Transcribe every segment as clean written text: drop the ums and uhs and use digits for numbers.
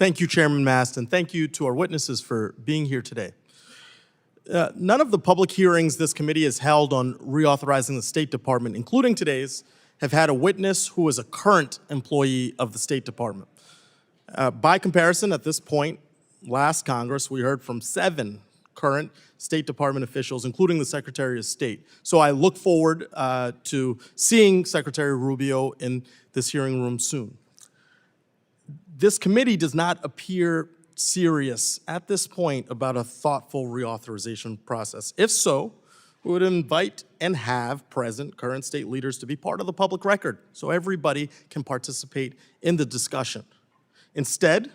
Thank you, Chairman Mast, and thank you to our witnesses for being here today. None of the public hearings this committee has held on reauthorizing the State Department, including today's, have had a witness who is a current employee of the State Department. By comparison, at this point, last Congress, we heard from 7 current State Department officials, including the Secretary of State. So I look forward to seeing Secretary Rubio in this hearing room soon. This committee does not appear serious at this point about a thoughtful reauthorization process. If so, we would invite and have present current state leaders to be part of the public record so everybody can participate in the discussion. Instead,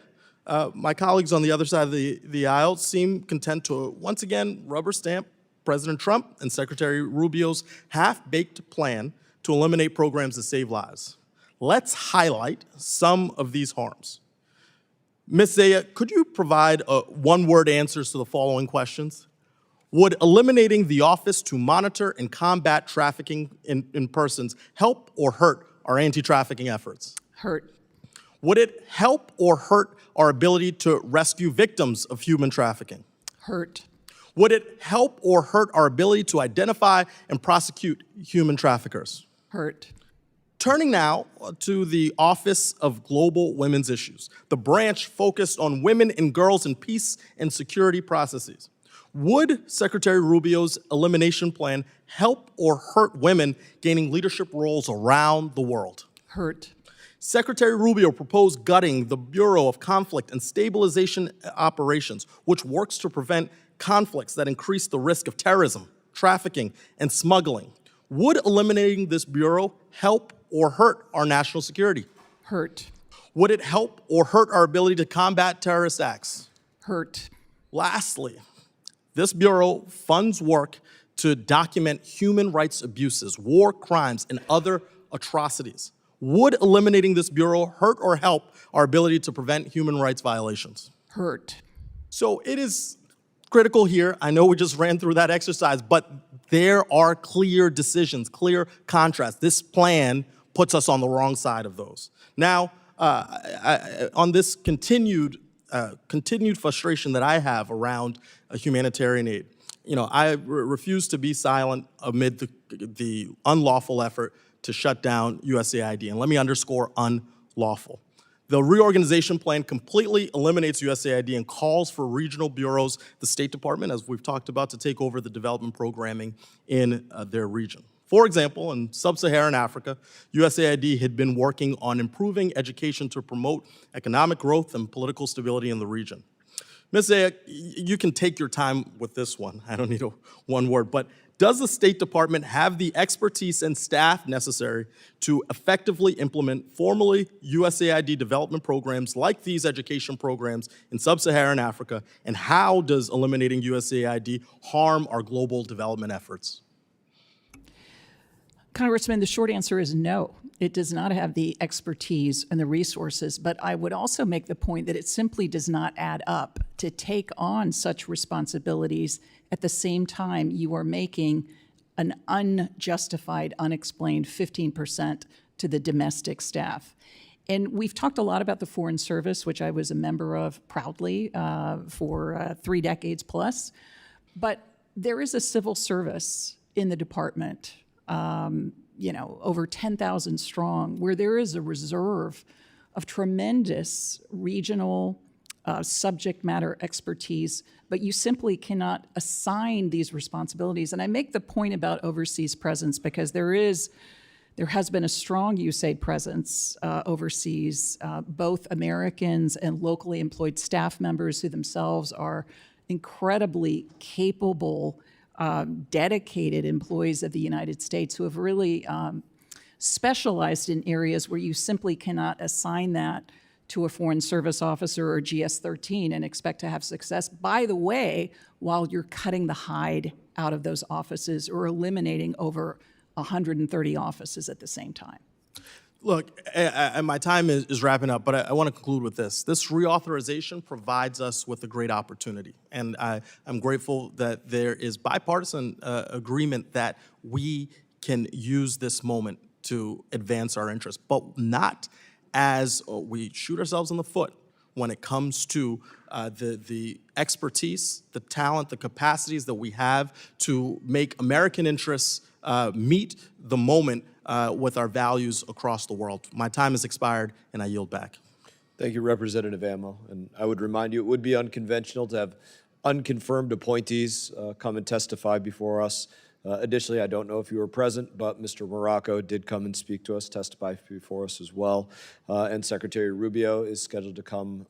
my colleagues on the other side of the aisle seem content to once again rubber stamp President Trump and Secretary Rubio's half-baked plan to eliminate programs that save lives. Let's highlight some of these harms. Ms. Zaya, could you provide one-word answers to the following questions? Would eliminating the Office to Monitor and Combat Trafficking in Persons help or hurt our anti-trafficking efforts? Hurt. Would it help or hurt our ability to rescue victims of human trafficking? Hurt. Would it help or hurt our ability to identify and prosecute human traffickers? Hurt. Turning now to the Office of Global Women's Issues, the branch focused on women and girls in peace and security processes. Would Secretary Rubio's elimination plan help or hurt women gaining leadership roles around the world? Hurt. Secretary Rubio proposed gutting the Bureau of Conflict and Stabilization Operations, which works to prevent conflicts that increase the risk of terrorism, trafficking, and smuggling. Would eliminating this bureau help or hurt our national security? Hurt. Would it help or hurt our ability to combat terrorist acts? Hurt. Lastly, this bureau funds work to document human rights abuses, war crimes, and other atrocities. Would eliminating this bureau hurt or help our ability to prevent human rights violations? Hurt. So it is critical here. I know we just ran through that exercise, but there are clear decisions, clear contrasts. This plan puts us on the wrong side of those. Now, on this continued frustration that I have around humanitarian aid, I refuse to be silent amid the unlawful effort to shut down USAID. And let me underscore unlawful. The reorganization plan completely eliminates USAID and calls for regional bureaus, the State Department, as we've talked about, to take over the development programming in their region. For example, in sub-Saharan Africa, USAID had been working on improving education to promote economic growth and political stability in the region. Ms. Zaya, you can take your time with this one. I don't need one word, but does the State Department have the expertise and staff necessary to effectively implement formally USAID development programs like these education programs in sub-Saharan Africa, and how does eliminating USAID harm our global development efforts? Congressman, the short answer is no. It does not have the expertise and the resources, but I would also make the point that it simply does not add up to take on such responsibilities at the same time you are making an unjustified, unexplained 15% to the domestic staff. And we've talked a lot about the Foreign Service, which I was a member of proudly for 3 decades plus, but there is a civil service in the department, over 10,000 strong, where there is a reserve of tremendous regional subject matter expertise, but you simply cannot assign these responsibilities. And I make the point about overseas presence because there has been a strong USAID presence overseas, both Americans and locally employed staff members who themselves are incredibly capable, dedicated employees of the United States who have really specialized in areas where you simply cannot assign that to a Foreign Service officer or GS-13 and expect to have success, by the way, while you're cutting the hide out of those offices or eliminating over 130 offices at the same time. Look, my time is wrapping up, but I want to conclude with this. This reauthorization provides us with a great opportunity, and I'm grateful that there is bipartisan agreement that we can use this moment to advance our interests, but not as we shoot ourselves in the foot when it comes to the expertise, the talent, the capacities that we have to make American interests meet the moment with our values across the world. My time has expired, and I yield back. Thank you, Representative Amo. And I would remind you, it would be unconventional to have unconfirmed appointees come and testify before us. Additionally, I don't know if you were present, but Mr. Morocco did come and speak to us, testify before us as well. And Secretary Rubio is scheduled to come